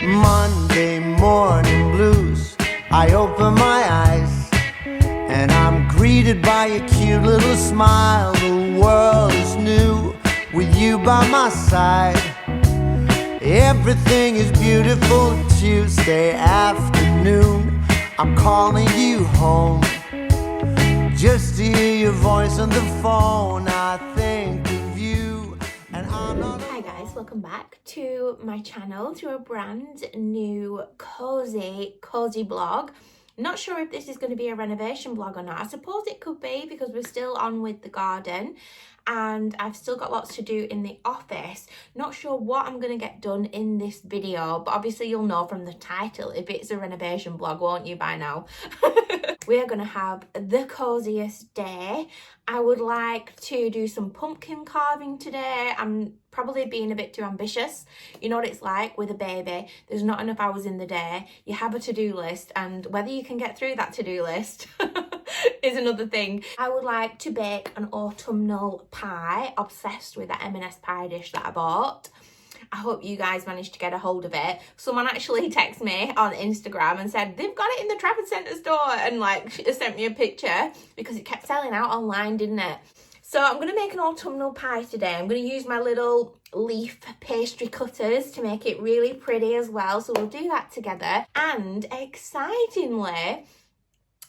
Monday morning blues. I open my eyes and I'm greeted by a cute little smile. The world is new with you by my side. Everything is beautiful. Tuesday afternoon, I'm calling you home just to hear your voice on the phone. I think of you and I'm not. Hi guys, welcome back to my channel, to a brand new cozy blog. Not sure if this is going to be a renovation blog or not. I suppose it could be because we're still on with the garden and I've still got lots to do in the office. Not sure what I'm going to get done in this video, but obviously you'll know from the title if it's a renovation blog, won't you, by now? We are going to have the coziest day. I would like to do some pumpkin carving today. I'm probably being a bit too ambitious. You know what it's like with a baby. There's not enough hours in the day. You have a to-do list, and whether you can get through that to-do list is another thing. I would like to bake an autumnal pie. Obsessed with that M&S pie dish that I bought. I hope you guys managed to get a hold of it. Someone actually texted me on Instagram and said they've got it in the Trafford Centre store, and like sent me a picture because it kept selling out online, didn't it? So I'm going to make an autumnal pie today. I'm going to use my little leaf pastry cutters to make it really pretty as well. So we'll do that together. And excitingly,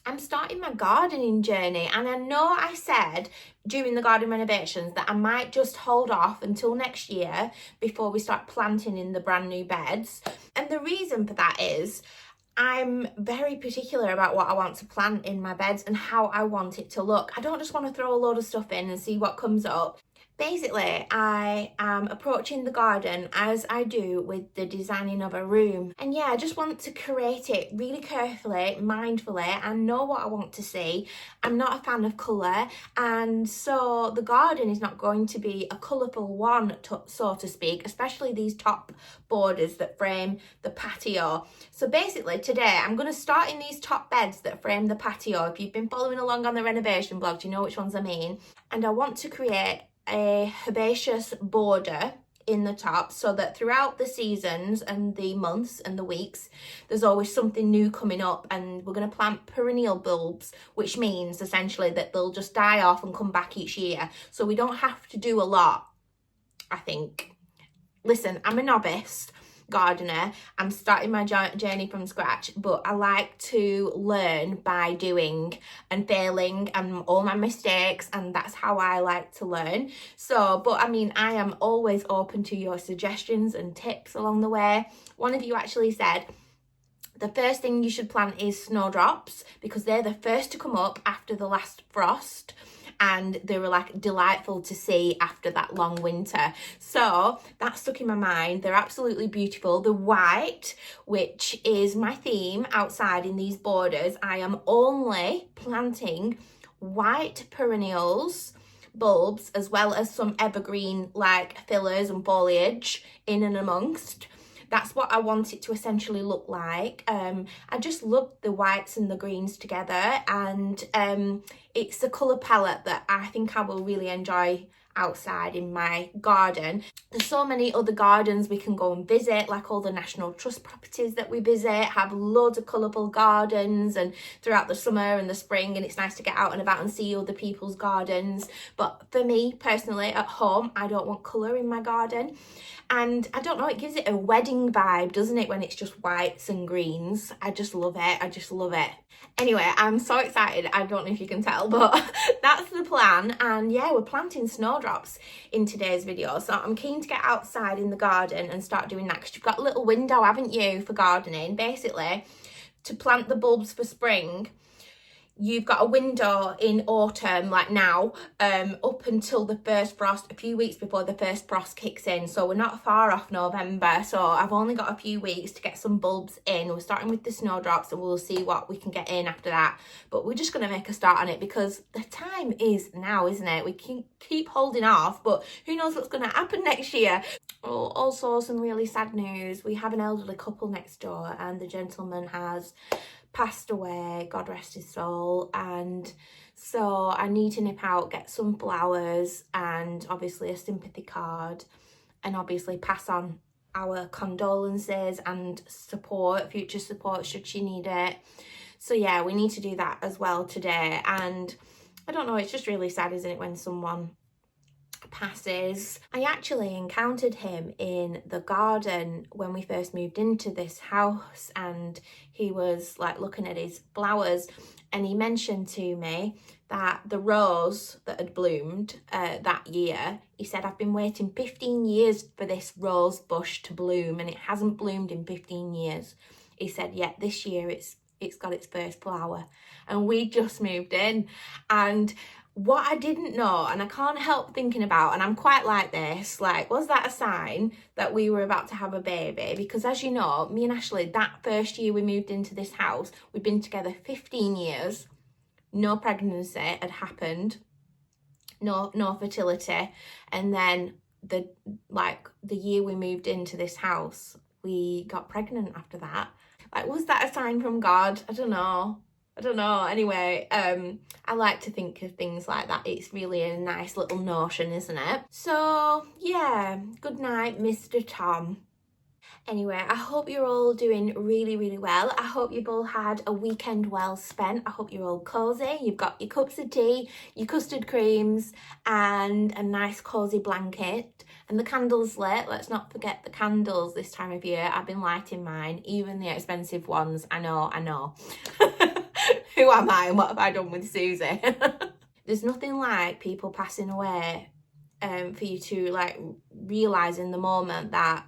I'm starting my gardening journey, and I know I said during the garden renovations that I might just hold off until next year before we start planting in the brand new beds. And the reason for that is I'm very particular about what I want to plant in my beds and how I want it to look. I don't just want to throw a load of stuff in and see what comes up. Basically, I am approaching the garden as I do with the designing of a room. And yeah, I just want to create it really carefully, mindfully, and know what I want to see. I'm not a fan of colour, and so the garden is not going to be a colourful one, so to speak, especially these top borders that frame the patio. So basically today I'm going to start in these top beds that frame the patio. If you've been following along on the renovation blog, you know which ones I mean. And I want to create a herbaceous border in the top so that throughout the seasons and the months and the weeks there's always something new coming up. And we're going to plant perennial bulbs, which means essentially that they'll just die off and come back each year, so we don't have to do a lot, I think. Listen, I'm a novice gardener. I'm starting my journey from scratch, but I like to learn by doing and failing and all my mistakes, and that's how I like to learn. So, but I mean, I am always open to your suggestions and tips along the way. One of you actually said the first thing you should plant is snowdrops because they're the first to come up after the last frost, and they were like delightful to see after that long winter. So that stuck in my mind. They're absolutely beautiful. The white, which is my theme outside in these borders, I am only planting white perennials bulbs as well as some evergreen like fillers and foliage in and amongst. That's what I want it to essentially look like. I just love the whites and the greens together, and it's a colour palette that I think I will really enjoy outside in my garden. There's so many other gardens we can go and visit, like all the National Trust properties that we visit have loads of colourful gardens and throughout the summer and the spring, and it's nice to get out and about and see other people's gardens. But for me personally at home, I don't want colour in my garden, and I don't know, it gives it a wedding vibe, doesn't it, when it's just whites and greens. I just love it. I just love it. Anyway, I'm so excited. I don't know if you can tell, but that's the plan. And yeah, we're planting snowdrops in today's video. So I'm keen to get outside in the garden and start doing that, because you've got a little window, haven't you, for gardening. Basically, to plant the bulbs for spring, you've got a window in autumn, like now, up until the first frost, a few weeks before the first frost kicks in. So we're not far off November, so I've only got a few weeks to get some bulbs in. We're starting with the snowdrops and we'll see what we can get in after that, but we're just going to make a start on it because the time is now, isn't it? We can keep holding off, but who knows what's going to happen next year. Oh, also some really sad news. We have an elderly couple next door and the gentleman has passed away, God rest his soul, and so I need to nip out, get some flowers and obviously a sympathy card, and obviously pass on our condolences and support, future support should she need it. So yeah, we need to do that as well today. And I don't know, it's just really sad, isn't it, when someone passes. I actually encountered him in the garden when we first moved into this house, and he was like looking at his flowers, and he mentioned to me that the rose that had bloomed that year, he said, I've been waiting 15 years for this rose bush to bloom and it hasn't bloomed in 15 years. He said, yeah, this year it's got its first flower. And we just moved in, and what I didn't know, and I can't help thinking about, and I'm quite like this, like, was that a sign that we were about to have a baby? Because as you know, me and Ashley, that first year we moved into this house, we'd been together 15 years, no pregnancy had happened, no fertility, and then the year we moved into this house, we got pregnant after that. Like, was that a sign from God? I don't know. Anyway, I like to think of things like that. It's really a nice little notion, isn't it? So yeah, good night, Mr. Tom. Anyway, I hope you're all doing really, really well. I hope you've all had a weekend well spent. I hope you're all cozy. You've got your cups of tea, your custard creams, and a nice cozy blanket. And the candles lit. Let's not forget the candles this time of year. I've been lighting mine, even the expensive ones. I know. Who am I and what have I done with Suzy? There's nothing like people passing away for you to like realise in the moment that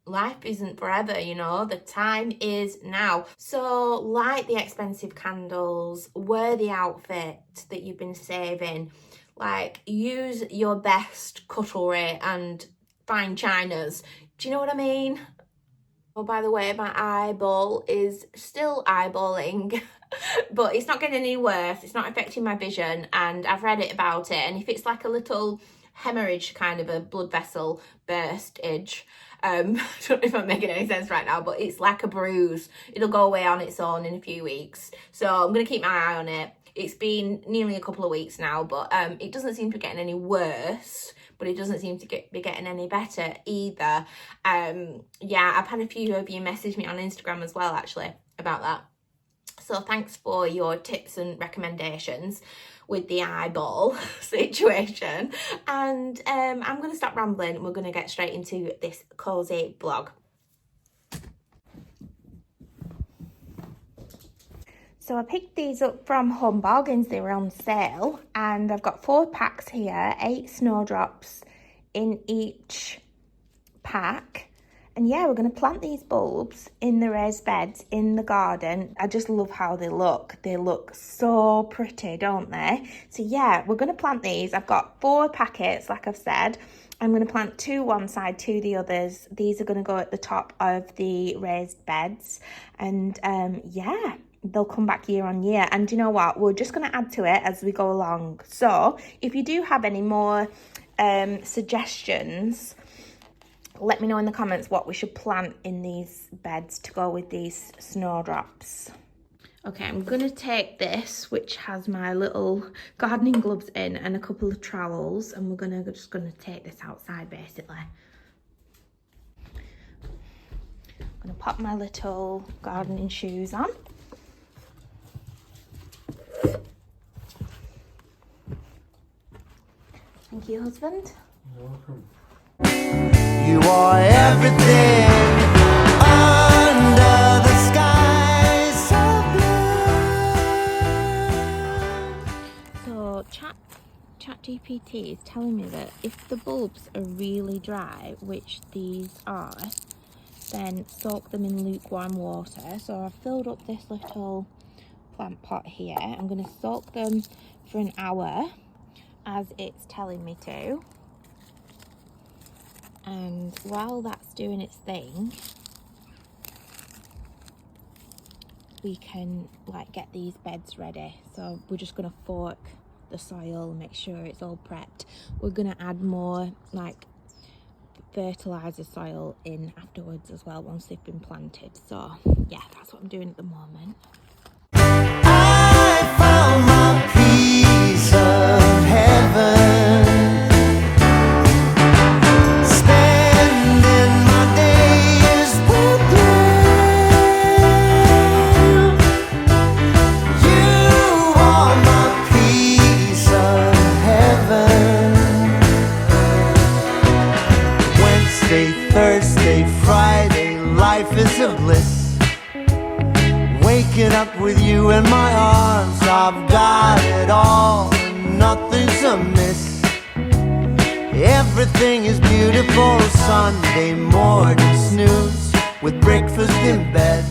life isn't forever, you know, the time is now. So light the expensive candles, wear the outfit that you've been saving, like use your best cutlery and fine chinas. Do you know what I mean? Oh, by the way, my eyeball is still eyeballing, but it's not getting any worse. It's not affecting my vision, and I've read it about it. And if it's like a little hemorrhage, kind of a blood vessel burstage, I don't know if I'm making any sense right now, but it's like a bruise. It'll go away on its own in a few weeks. So I'm going to keep my eye on it. It's been nearly a couple of weeks now, but it doesn't seem to be getting any worse, but it doesn't seem to be getting any better either. Yeah, I've had a few of you message me on Instagram as well, actually, about that. So thanks for your tips and recommendations with the eyeball situation. And I'm going to stop rambling. We're going to get straight into this cozy blog. So I picked these up from Home Bargains. They were on sale, and I've got 4 packs here, 8 snowdrops in each pack. And yeah, we're going to plant these bulbs in the raised beds in the garden. I just love how they look. They look so pretty, don't they? So yeah, we're going to plant these. I've got 4 packets, like I've said. I'm going to plant 2 one side, 2 the others. These are going to go at the top of the raised beds. And yeah, they'll come back year on year. And you know what? We're just going to add to it as we go along. So if you do have any more suggestions, let me know in the comments what we should plant in these beds to go with these snowdrops. Okay, I'm going to take this, which has my little gardening gloves in and a couple of trowels, and we're just going to take this outside basically. I'm going to pop my little gardening shoes on. Thank you, husband. You're welcome. You are everything under the sky so blue. So ChatGPT is telling me that if the bulbs are really dry, which these are, then soak them in lukewarm water. So I've filled up this little plant pot here. I'm going to soak them for an hour as it's telling me to. And while that's doing its thing, we can like get these beds ready. So we're just going to fork the soil, make sure it's all prepped. We're going to add more like fertilizer soil in afterwards as well once they've been planted. So yeah, that's what I'm doing at the moment. I found my piece of heaven, spending my day life is a bliss. Waking up with you in my arms, I've got it all, and nothing's amiss. Everything is beautiful. Sunday morning snooze with breakfast in bed,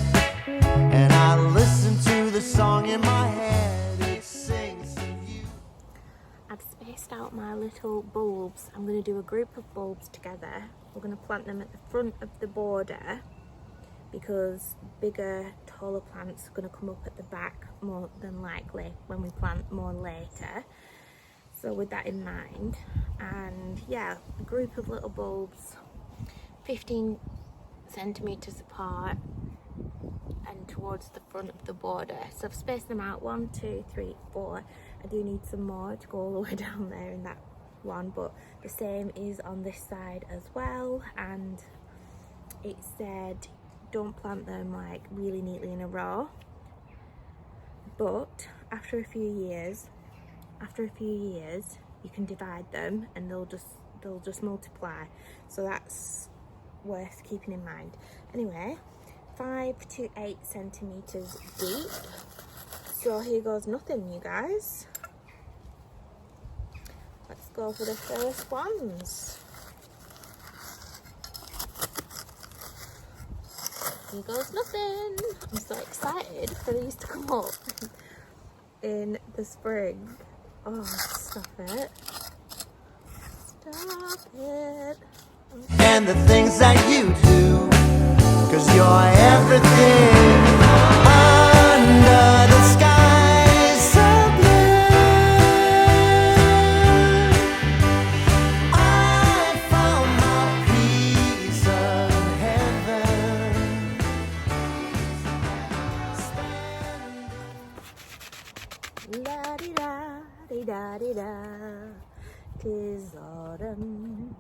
and I listen to the song in my head. It sings of you. I've spaced out my little bulbs. I'm going to do a group of bulbs together. We're going to plant them at the front of the border because bigger, taller plants are going to come up at the back more than likely when we plant more later. So with that in mind, and yeah, a group of little bulbs, 15 centimeters apart and towards the front of the border. So I've spaced them out 1, 2, 3, 4. I do need some more to go all the way down there in that one, but the same is on this side as well. And it said don't plant them like really neatly in a row, but after a few years you can divide them and they'll just multiply. So that's worth keeping in mind. Anyway, 5 to 8 centimeters deep. So here goes nothing, you guys. Let's go for the first ones. Here goes nothing. I'm so excited for these to come up in the spring. Oh, stop it. Stop it. And the things that you do, 'cause you're everything under the sky so blue. I found my piece of heaven. La-di-da-di-da-di-da, 'tis autumn.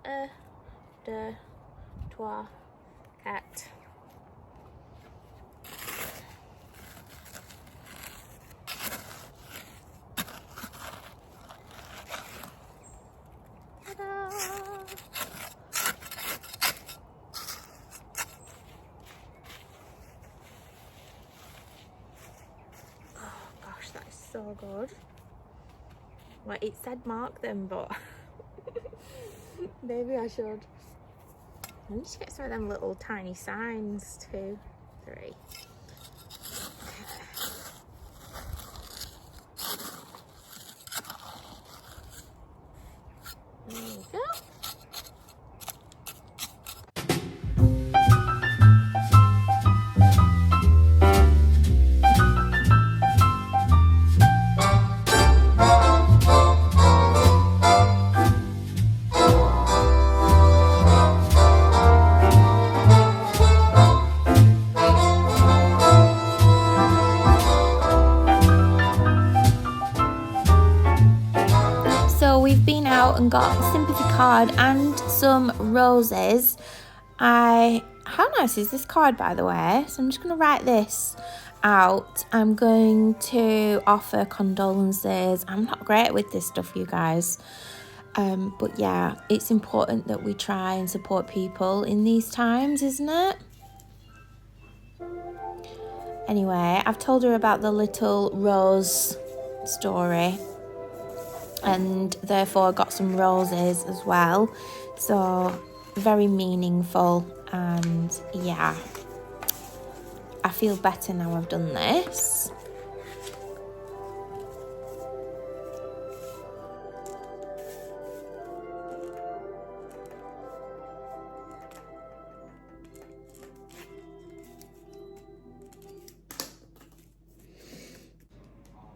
1, 2, 3, 4. Ta-da! Oh gosh, that is so good. Well, it said mark them, but maybe I should. I need to get some of them little tiny signs. 2, 3. There we go. So we've been out and got a sympathy card and some roses. How nice is this card, by the way? So I'm just going to write this out. I'm going to offer condolences. I'm not great with this stuff, you guys. But yeah, it's important that we try and support people in these times, isn't it? Anyway, I've told her about the little rose story, and therefore got some roses as well. So very meaningful, and yeah, I feel better now I've done this.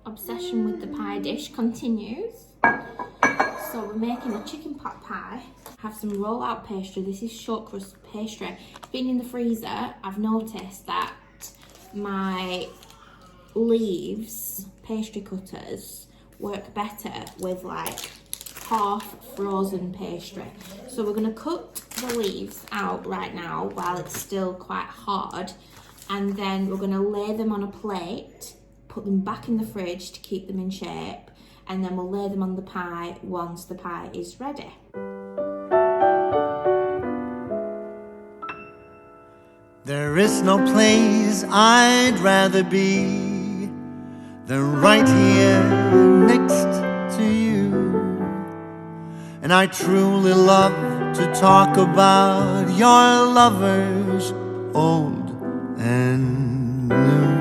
Obsession with the pie dish continues. So we're making a chicken pot pie. Have some roll out pastry. This is short crust pastry. It's been in the freezer. I've noticed that my leaves, pastry cutters, work better with like half frozen pastry. So we're going to cut the leaves out right now while it's still quite hard, and then we're going to lay them on a plate, put them back in the fridge to keep them in shape, and then we'll lay them on the pie once the pie is ready. There is no place I'd rather be than right here next to you. And I truly love to talk about your lovers, old and new.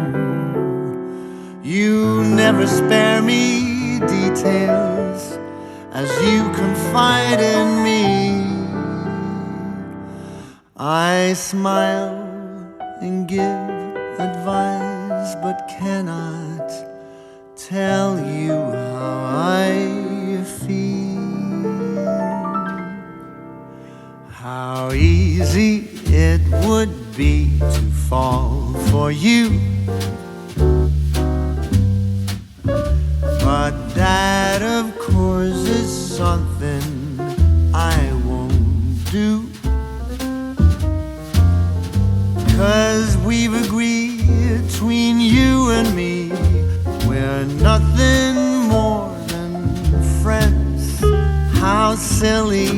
You never spare me details as you confide in me. I smile and give advice, but cannot tell you how I feel. How easy it would be to fall for you, but that of course is something I won't do. 'Cause we've agreed between you and me, we're nothing more than friends. How silly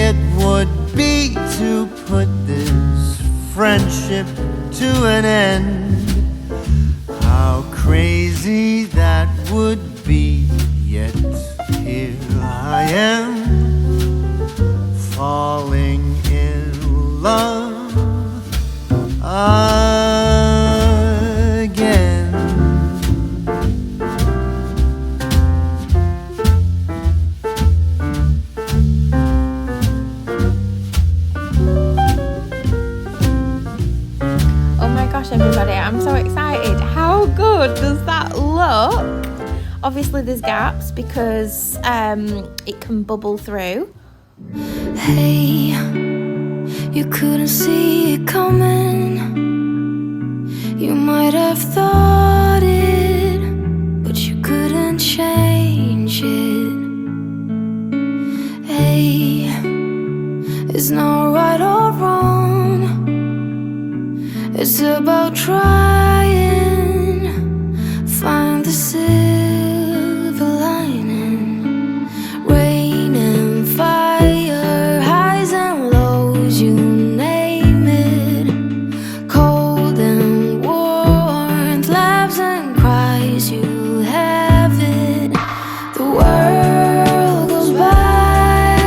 it would be to put this friendship to an end. How crazy that would be, yet here I am, falling in love again. Oh my gosh, everybody, I'm so excited. How good does that look? Obviously there's gaps because it can bubble through. Hey, you couldn't see it coming. You might have thought it, but you couldn't change it. Hey, it's not right or wrong. It's about trying, find the silver lining. Rain and fire, highs and lows, you name it. Cold and warmth, laughs and cries, you have it. The world goes by,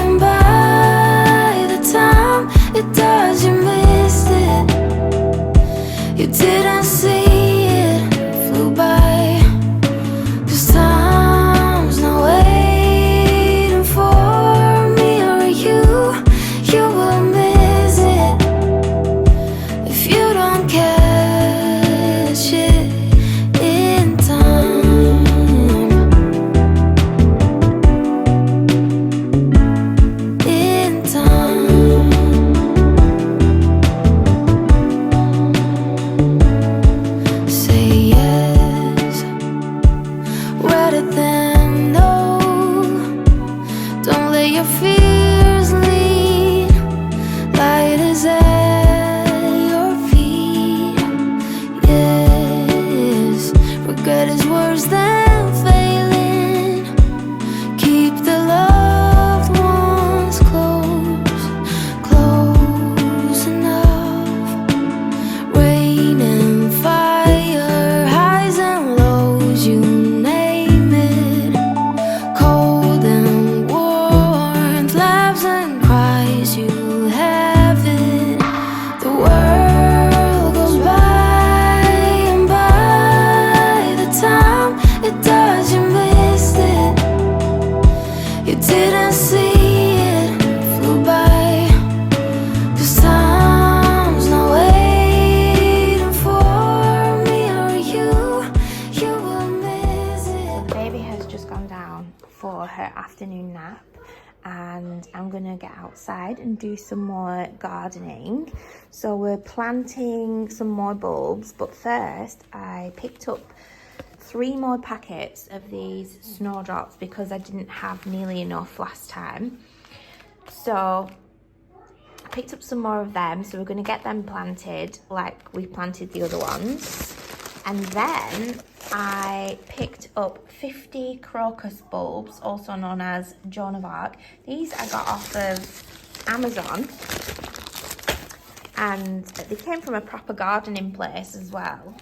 and by the time it does, you missed it. You didn't see it, flew by. 'Cause time's not waiting for me or you. You will miss it if you don't catch it in time. In time. Say yes rather than no. Don't let your fears lead. Light is at your feet. Yes, regret is worse than failing. Keep the loved ones close, close enough. Rain and fire, highs and lows, you name it. Cold and warmth, laughs and cries, you have it. The world goes by, and by the time it does, you missed it. You didn't see it, flew by. 'Cause time's not waiting for me or you. You will miss it. Baby has just gone down for her afternoon nap, and I'm gonna get outside and do some more gardening. So we're planting some more bulbs, but first I picked up 3 more packets of these snowdrops because I didn't have nearly enough last time. So I picked up some more of them, so we're going to get them planted like we planted the other ones. And then I picked up 50 crocus bulbs, also known as Joan of Arc. These I got off of Amazon, and they came from a proper gardening place as well.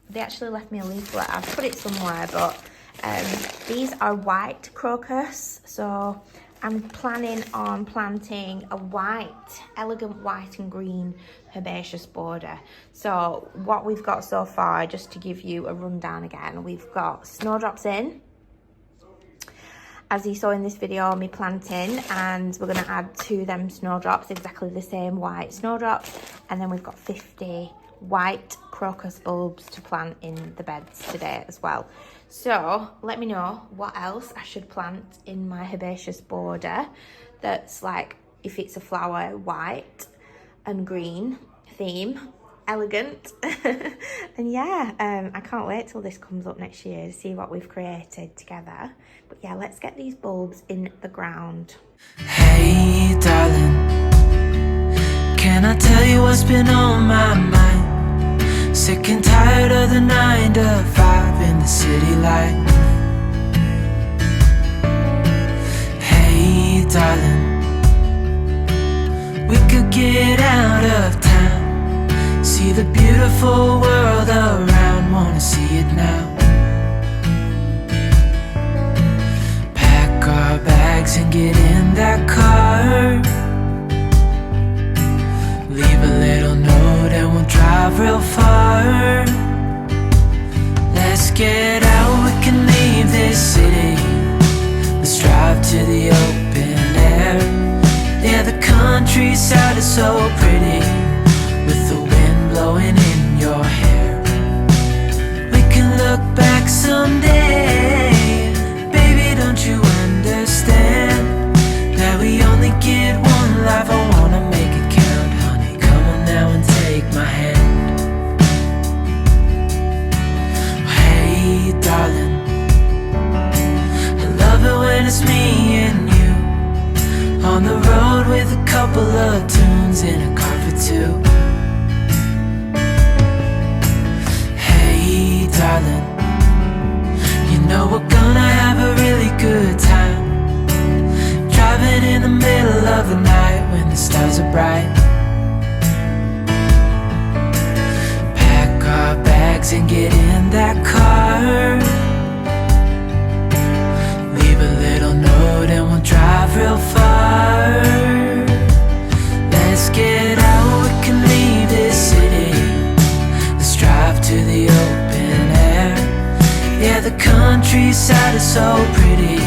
They actually left me a leaflet. I've put it somewhere, but these are white crocus, so I'm planning on planting a white, elegant white and green herbaceous border. So what we've got so far, just to give you a rundown again, we've got snowdrops in, as you saw in this video of me planting, and we're going to add to them snowdrops, exactly the same white snowdrops, and then we've got 50 white crocus bulbs to plant in the beds today as well. So let me know what else I should plant in my herbaceous border that's like, if it's a flower, white and green theme, elegant. And yeah, I can't wait till this comes up next year to see what we've created together. But yeah, let's get these bulbs in the ground. Hey darling, can I tell you what's been on my mind? Sick and tired of the 9 to 5 in the city life. Hey darling, we could get out of town, see the beautiful world around, wanna see it now. Pack our bags and get in that car, leave a little note and we'll drive real far. Let's get out, we can leave this city. Let's drive to the open air. Yeah, the countryside is so pretty, with the wind blowing in your hair. We can look back someday, baby, don't you understand that we only get one life? I wanna make it count, honey, come on now and take my hand. Hey darling, I love it when it's me and you, on the road with a couple of tunes in a car for two. Hey darling, you know we're gonna have a really good time, driving in the middle of the night when the stars are bright. Pack our bags and get in that car, leave a little note and we'll drive real far. Let's get out, we can leave this city. Let's drive to the open air. Yeah, the countryside is so pretty,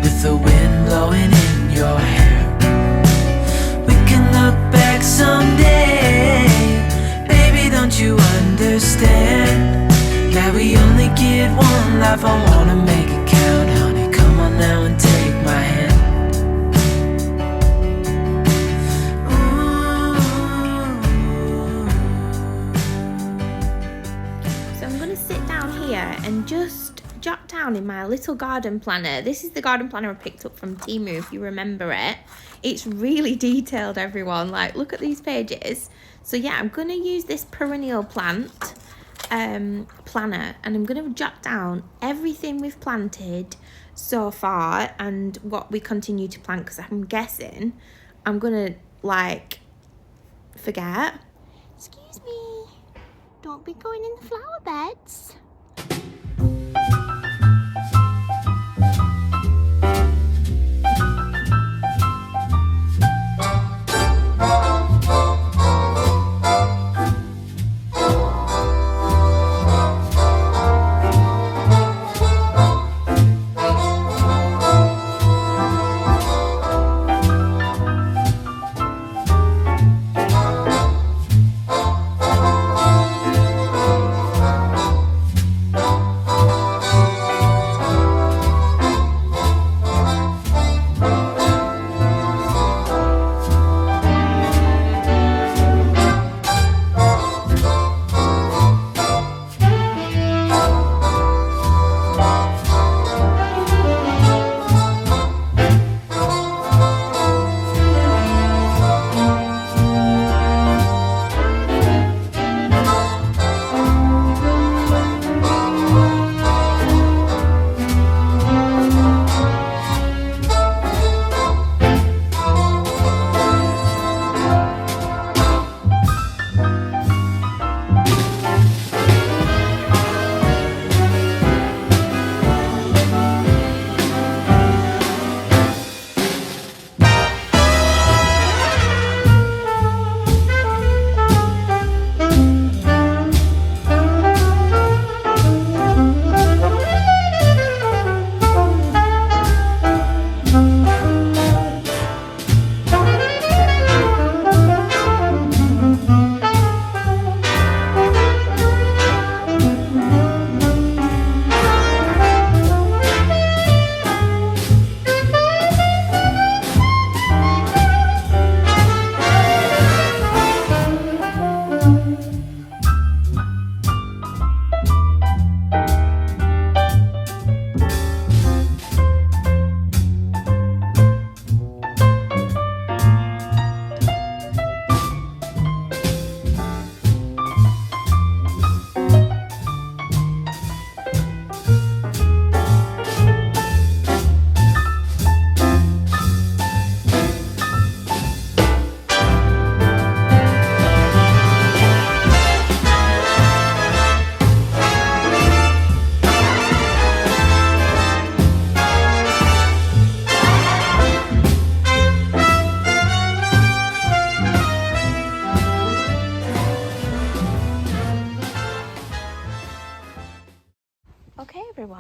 with the wind blowing in your hair. We can look back someday, baby, don't you understand that we only get one life? I wanna make it count, honey, come on now and take my hand. So I'm going to sit down here and just jot down in my little garden planner. This is the garden planner I picked up from Temu, if you remember it. It's really detailed, everyone. Like, look at these pages. So yeah, I'm going to use this perennial plant planner, and I'm going to jot down everything we've planted so far and what we continue to plant, because I'm guessing I'm going to, like, forget. Excuse me. Don't be going in the flower beds.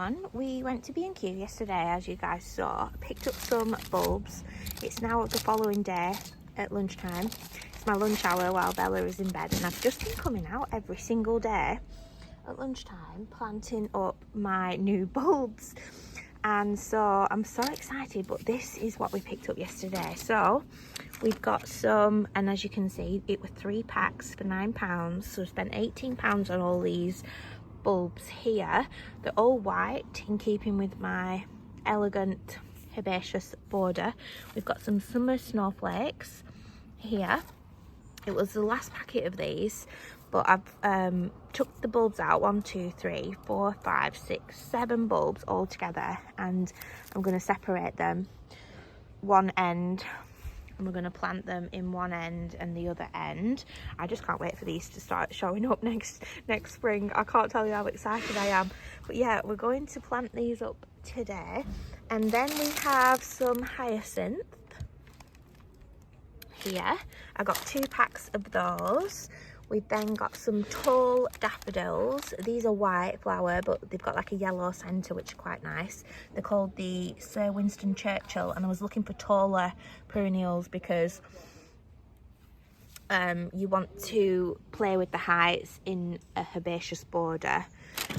everyone. We went to B&Q yesterday, as you guys saw. Picked up some bulbs. It's now the following day at lunchtime. It's my lunch hour while Bella is in bed, and I've just been coming out every single day at lunchtime planting up my new bulbs. And so I'm so excited, but this is what we picked up yesterday. So we've got some, and as you can see, it was 3 packs for £9. So we spent £18 on all these bulbs here. They're all white, in keeping with my elegant herbaceous border. We've got some summer snowflakes here. It was the last packet of these, but I've took the bulbs out, 1, 2, 3, 4, 5, 6, 7 bulbs all together, and I'm going to separate them one end, and we're going to plant them in one end and the other end. I just can't wait for these to start showing up next spring. I can't tell you how excited I am. But yeah, we're going to plant these up today. And then we have some hyacinth here. I got 2 packs of those. We've then got some tall daffodils. These are white flower, but they've got like a yellow centre, which is quite nice. They're called the Sir Winston Churchill, and I was looking for taller perennials because you want to play with the heights in a herbaceous border.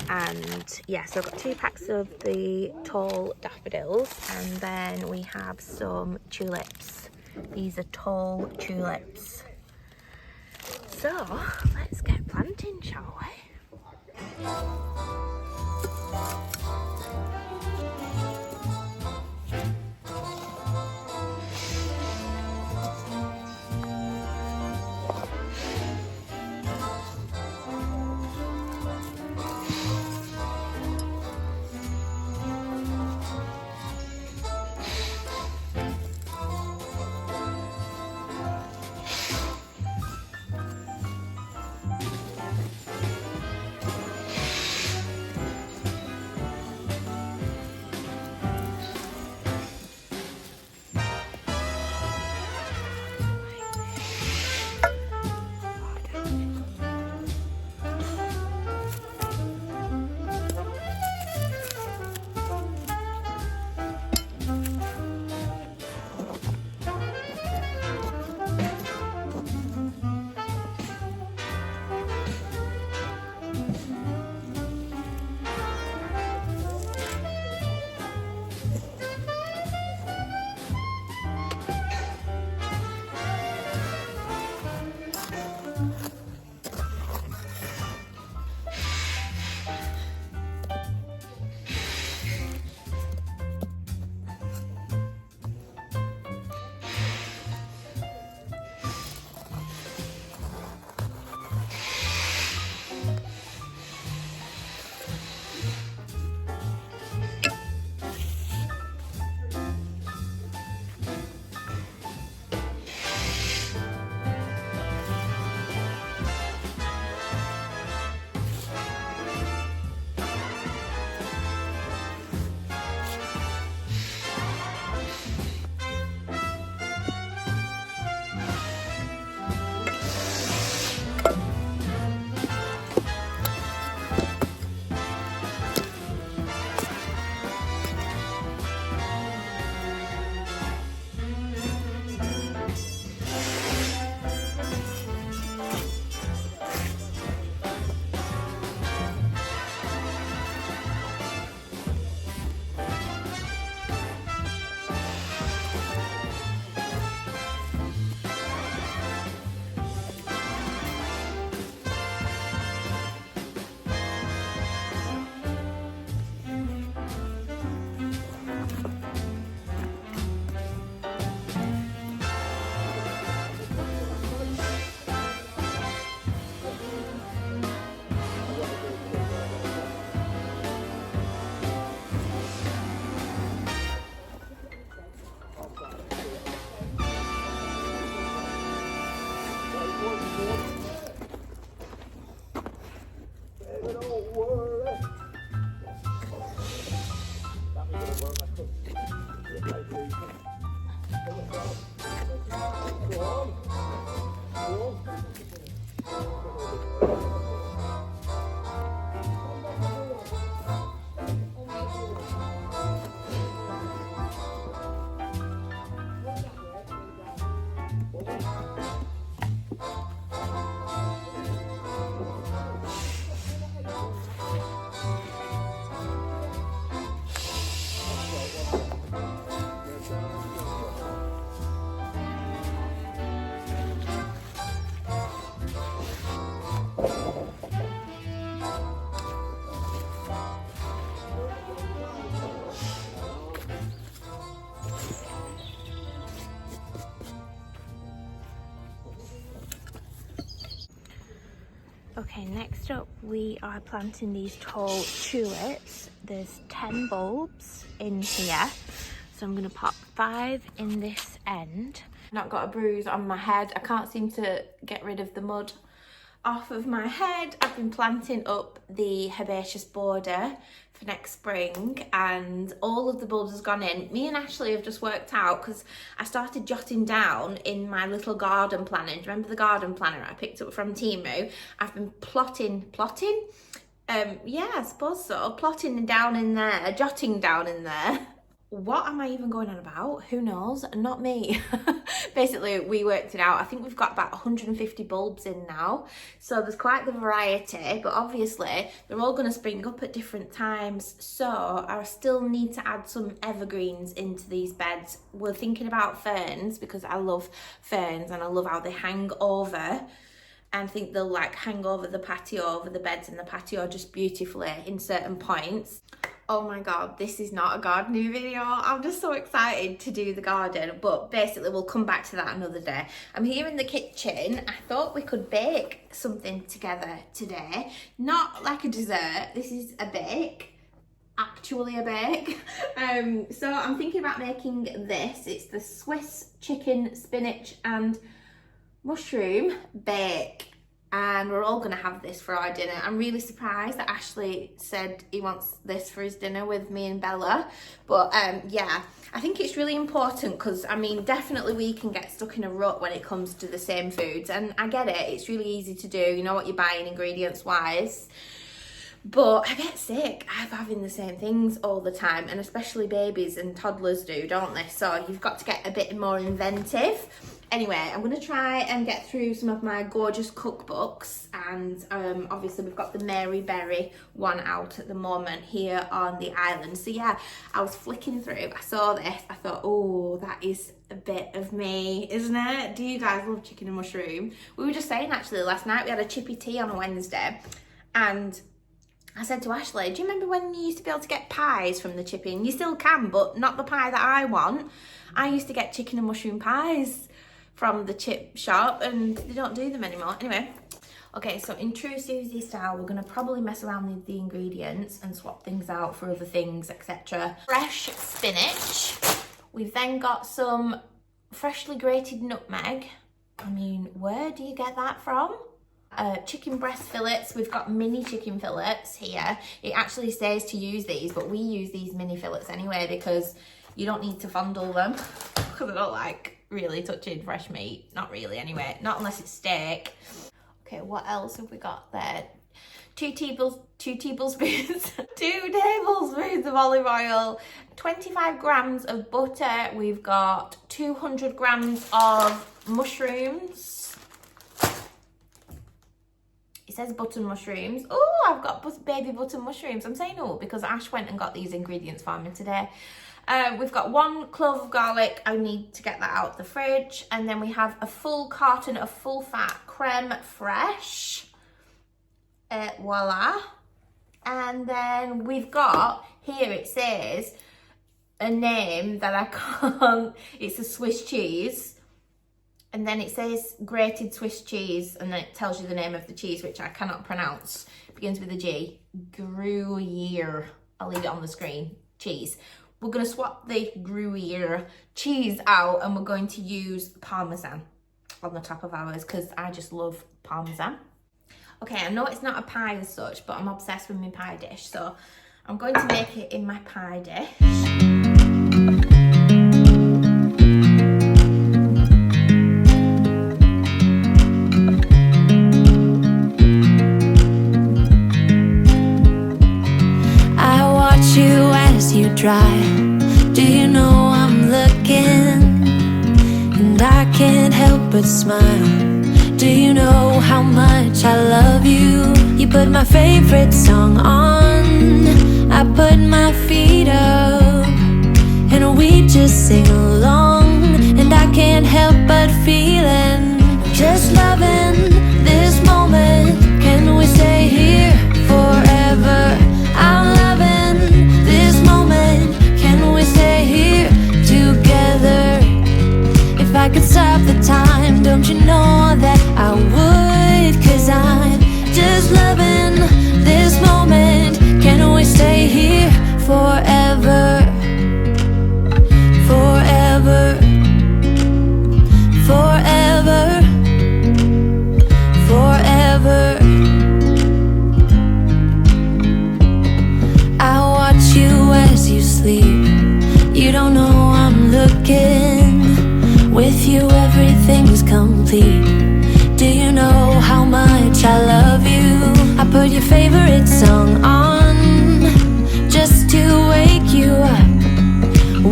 And yeah, so I've got 2 packs of the tall daffodils, and then we have some tulips. These are tall tulips. So let's get planting, shall we? Okay, next up we are planting these tall tulips. There's 10 bulbs in here, so I'm gonna pop 5 in this end. Not got a bruise on my head. I can't seem to get rid of the mud off of my head. I've been planting up the herbaceous border for next spring, and all of the bulbs has gone in. Me and Ashley have just worked out, because I started jotting down in my little garden planner. Do you remember the garden planner I picked up from Temu? I've been plotting? Yeah, I suppose so. Plotting down in there, jotting down in there. What am I even going on about? Who knows? Not me. Basically, we worked it out. I think we've got about 150 bulbs in now. So there's quite the variety, but obviously they're all going to spring up at different times. So I still need to add some evergreens into these beds. We're thinking about ferns, because I love ferns and I love how they hang over. And I think they'll like hang over the patio, over the beds in the patio just beautifully in certain points. Oh my god, this is not a gardening video. I'm just so excited to do the garden, but basically we'll come back to that another day. I'm here in the kitchen. I thought we could bake something together today. Not like a dessert, this is a bake. Actually a bake. So I'm thinking about making this. It's the Swiss chicken, spinach and mushroom bake. And we're all going to have this for our dinner. I'm really surprised that Ashley said he wants this for his dinner with me and Bella. But yeah, I think it's really important, because I mean, definitely we can get stuck in a rut when it comes to the same foods. And I get it, it's really easy to do. You know what you're buying ingredients wise. But I get sick of having the same things all the time, and especially babies and toddlers do, don't they? So you've got to get a bit more inventive. Anyway, I'm going to try and get through some of my gorgeous cookbooks, and obviously we've got the Mary Berry one out at the moment here on the island. So yeah, I was flicking through, I saw this, I thought, oh, that is a bit of me, isn't it? Do you guys love chicken and mushroom? We were just saying actually last night, we had a chippy tea on a Wednesday, and I said to Ashley, do you remember when you used to be able to get pies from the chippy? And you still can, but not the pie that I want. I used to get chicken and mushroom pies from the chip shop, and they don't do them anymore. Anyway, okay, so in true Suzy style, we're going to probably mess around with the ingredients and swap things out for other things, etc. Fresh spinach. We've then got some freshly grated nutmeg. I mean, where do you get that from? Chicken breast fillets. We've got mini chicken fillets here. It actually says to use these, but we use these mini fillets anyway, because you don't need to fondle them, because I don't like really touching fresh meat. Not really anyway, not unless it's steak. Okay, what else have we got there? 2 tablespoons of olive oil, 25 grams of butter. We've got 200 grams of mushrooms. It says button mushrooms. Oh, I've got baby button mushrooms. I'm saying oh because Ash went and got these ingredients for me today. We've got 1 clove of garlic. I need to get that out of the fridge. And then we have a full carton of full fat creme fraiche. Voila. And then we've got, here it says a name that I can't, it's a Swiss cheese. And then it says grated Swiss cheese, and then it tells you the name of the cheese, which I cannot pronounce. It begins with a G. Gruyere. I'll leave it on the screen. Cheese. We're going to swap the Gruyere cheese out, and we're going to use Parmesan on the top of ours, because I just love Parmesan. Okay, I know it's not a pie as such, but I'm obsessed with my pie dish, so I'm going to make it in my pie dish. Dry. Do you know I'm looking, and I can't help help but smile. Do you know how much I love you? You put my favorite song on, I put my feet up, and we just sing along. And I can't help but feeling, just loving this moment. Can we stay here forever? I'm loving this moment. Can we stay here together? If I could stop the time, don't you know that I would? 'Cause I'm just loving this moment. Can we stay here forever? Forever, forever, forever. I watch you as you sleep. You don't know I'm looking. With you everything's complete. Do you know how much I love you? I put your favorite song on just to wake you up.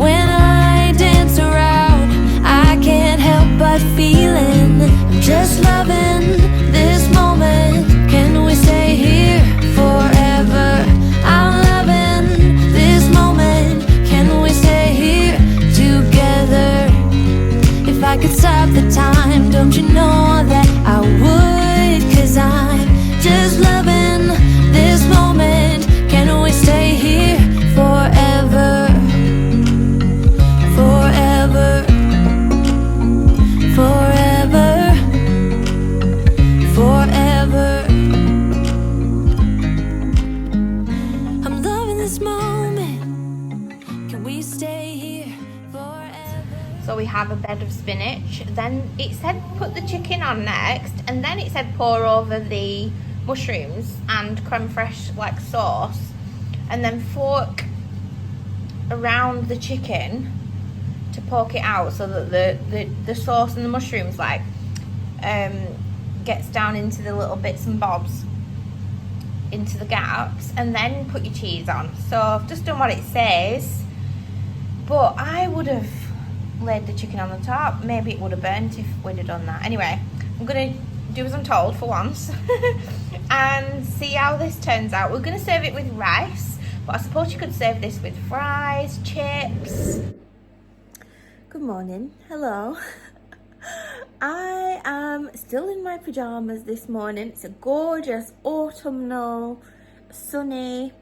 When I dance around, I can't help but feeling, I'm just loving this moment. Can we stay here forever? I'm loving this moment. Can we stay here together? If I could stop the time, don't you know that I would? 'Cause I'm just loving this moment. Can we stay here forever? Forever, forever, forever. I'm loving this moment. Can we stay here forever? So we have a bed of spinach. Then it said put the chicken on next, and then it said pour over the mushrooms and creme fraiche like sauce, and then fork around the chicken to poke it out so that the sauce and the mushrooms like gets down into the little bits and bobs, into the gaps, and then put your cheese on. So I've just done what it says, but I would have laid the chicken on the top. Maybe it would have burnt if we'd have done that. Anyway, I'm gonna do as I'm told for once and see how this turns out. We're gonna serve it with rice, but I suppose you could serve this with fries, chips. Good morning, hello. I am still in my pajamas this morning. It's a gorgeous autumnal, sunny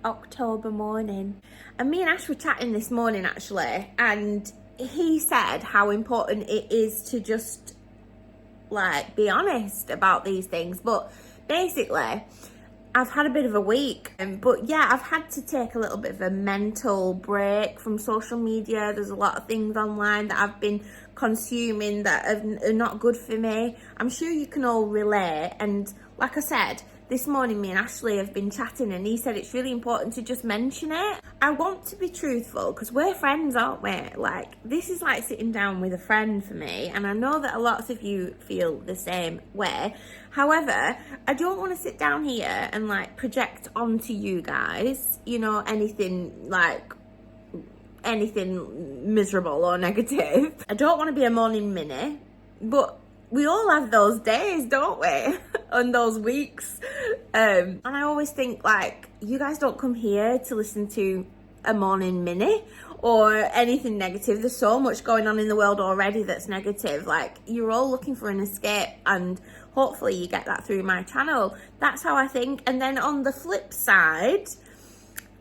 October morning. And me and Ash were chatting this morning actually, and he said how important it is to just like be honest about these things. But basically I've had a bit of a week, but yeah, I've had to take a little bit of a mental break from social media. There's a lot of things online that I've been consuming that are not good for me. I'm sure you can all relate. And like I said, this morning me and Ashley have been chatting, and he said it's really important to just mention it. I want to be truthful because we're friends, aren't we? Like, this is like sitting down with a friend for me, and I know that a lot of you feel the same way. However, I don't want to sit down here and like project onto you guys, you know, anything miserable or negative. I don't want to be a morning minnie, but we all have those days, don't we? And those weeks. And I always think like, you guys don't come here to listen to a morning minnie or anything negative. There's so much going on in the world already that's negative. Like, you're all looking for an escape, and hopefully you get that through my channel. That's how I think. And then on the flip side,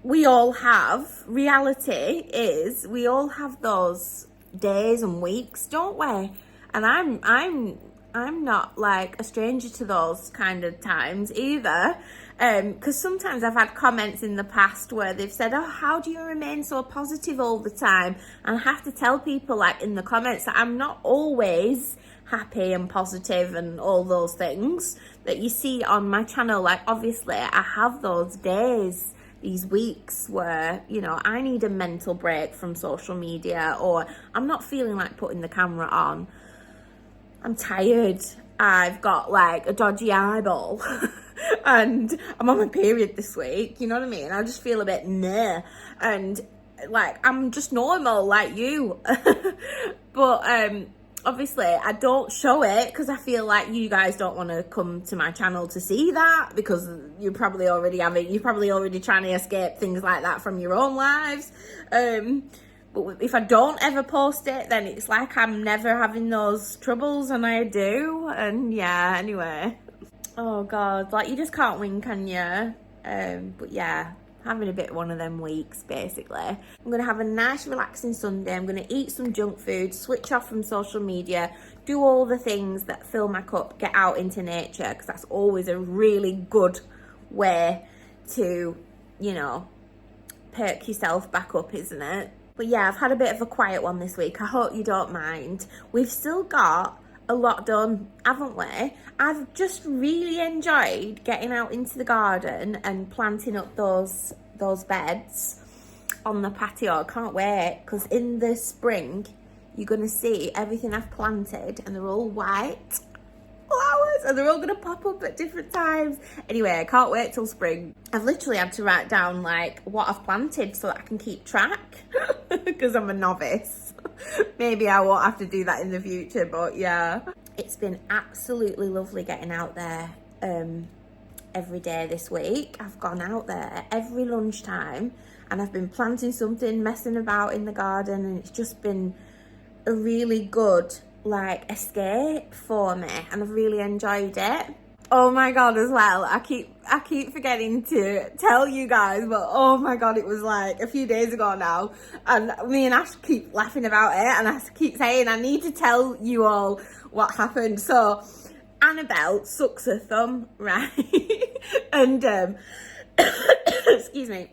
we all have, reality is, we all have those days and weeks, don't we? And I'm not like a stranger to those kind of times either. Because sometimes I've had comments in the past where they've said, oh, how do you remain so positive all the time? And I have to tell people like in the comments that I'm not always happy and positive and all those things that you see on my channel. Like, obviously I have those days, these weeks where, you know, I need a mental break from social media, or I'm not feeling like putting the camera on. I'm tired. I've got like a dodgy eyeball and I'm on my period this week, you know what I mean? I just feel a bit meh, and like I'm just normal like you. But obviously I don't show it because I feel like you guys don't want to come to my channel to see that, because you probably already have it. You're probably already trying to escape things like that from your own lives. But if I don't ever post it, then it's like I'm never having those troubles, and I do. And yeah, anyway. Oh God, like you just can't win, can you? But yeah, having a bit one of them weeks, basically. I'm going to have a nice relaxing Sunday. I'm going to eat some junk food, switch off from social media, do all the things that fill my cup, get out into nature, because that's always a really good way to, you know, perk yourself back up, isn't it? But yeah, I've had a bit of a quiet one this week. I hope you don't mind. We've still got a lot done, haven't we? I've just really enjoyed getting out into the garden and planting up those beds on the patio. I can't wait, because in the spring you're going to see everything I've planted, and they're all white flowers, and they're all going to pop up at different times. Anyway, I can't wait till spring. I've literally had to write down like what I've planted so that I can keep track, because I'm a novice. Maybe I won't have to do that in the future, but yeah. It's been absolutely lovely getting out there every day this week. I've gone out there every lunchtime and I've been planting something, messing about in the garden, and it's just been a really good like escape for me, and I've really enjoyed it. Oh my God, as well, I keep forgetting to tell you guys, but oh my God, it was like a few days ago now, and me and Ash keep laughing about it, and I keep saying I need to tell you all what happened. So Annabelle sucks her thumb, right? And excuse me.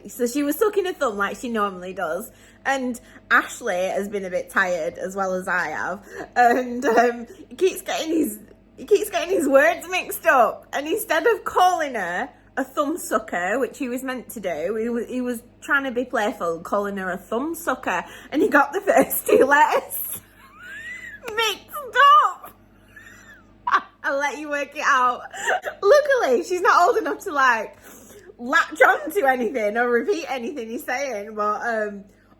So she was sucking her thumb like she normally does, and Ashley has been a bit tired as well as I have, and he keeps getting his words mixed up, and instead of calling her a thumb sucker, which he was meant to do, he was trying to be playful, calling her a thumb sucker, and he got the first two letters mixed up. I'll let you work it out. Luckily, she's not old enough to like latch on to anything or repeat anything he's saying, but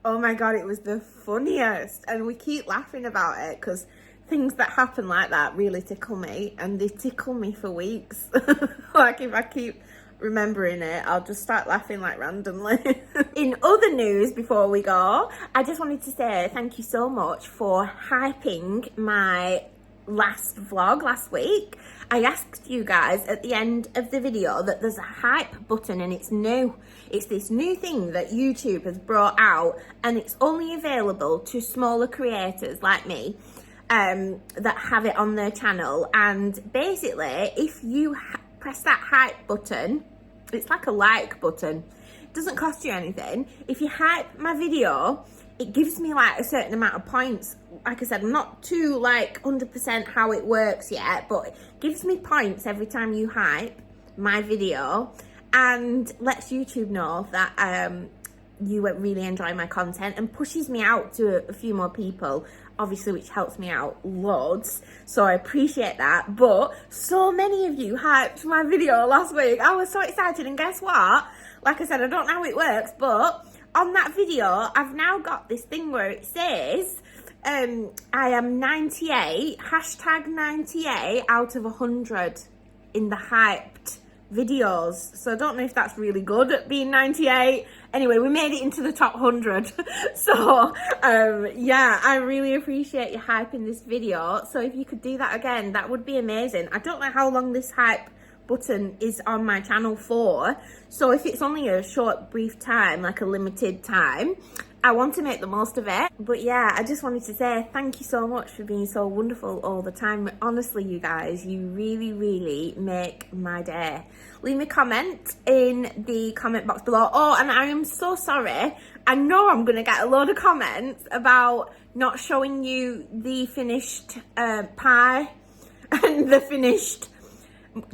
oh my God, it was the funniest, and we keep laughing about it because things that happen like that really tickle me, and they tickle me for weeks. Like if I keep remembering it, I'll just start laughing like randomly. In other news, before we go, I just wanted to say thank you so much for hyping my last vlog last week. I asked you guys at the end of the video that there's a hype button, and it's new. It's this new thing that YouTube has brought out, and it's only available to smaller creators like me that have it on their channel. And basically, if you press that hype button, it's like a like button, it doesn't cost you anything. If you hype my video, it gives me like a certain amount of points. Like I said, I'm not too like 100% how it works yet, but it gives me points every time you hype my video, and lets YouTube know that you really enjoy my content, and pushes me out to a few more people, obviously, which helps me out loads, so I appreciate that. But so many of you hyped my video last week. I was so excited, and guess what? Like I said, I don't know how it works, but on that video, I've now got this thing where it says I am 98, hashtag 98 out of 100 in the hyped videos. So I don't know if that's really good at being 98. Anyway, we made it into the top 100. So yeah, I really appreciate you hyping this video. So if you could do that again, that would be amazing. I don't know how long this hype button is on my channel for, so if it's only a short brief time, like a limited time, I want to make the most of it. But yeah, I just wanted to say thank you so much for being so wonderful all the time. Honestly, you guys, you really make my day. Leave me a comment in the comment box below. Oh, and I am so sorry, I know I'm gonna get a load of comments about not showing you the finished pie and the finished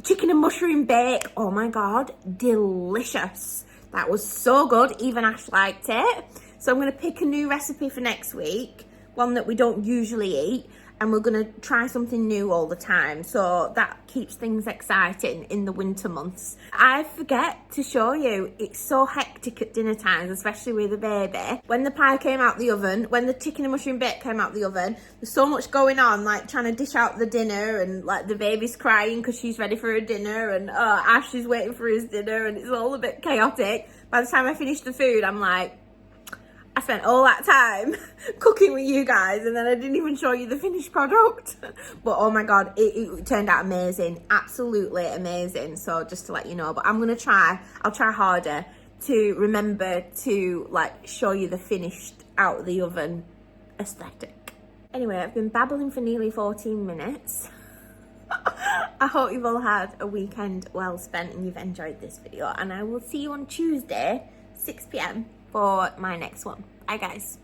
chicken and mushroom bake. Oh my God, delicious. That was so good, even Ash liked it. So I'm going to pick a new recipe for next week, one that we don't usually eat, and we're gonna try something new all the time, so that keeps things exciting in the winter months. I forget to show you, it's so hectic at dinner times, especially with a baby. When the pie came out the oven, when the chicken and mushroom bake came out the oven, there's so much going on, like trying to dish out the dinner, and like the baby's crying because she's ready for her dinner, and Ash is waiting for his dinner, and it's all a bit chaotic. By the time I finish the food, I'm like, I spent all that time cooking with you guys, and then I didn't even show you the finished product. But oh my god, it turned out amazing, absolutely amazing. So just to let you know, but I'll try harder to remember to like show you the finished out of the oven aesthetic. Anyway, I've been babbling for nearly 14 minutes. I hope you've all had a weekend well spent and you've enjoyed this video, and I will see you on Tuesday 6 p.m. for my next one. Bye guys.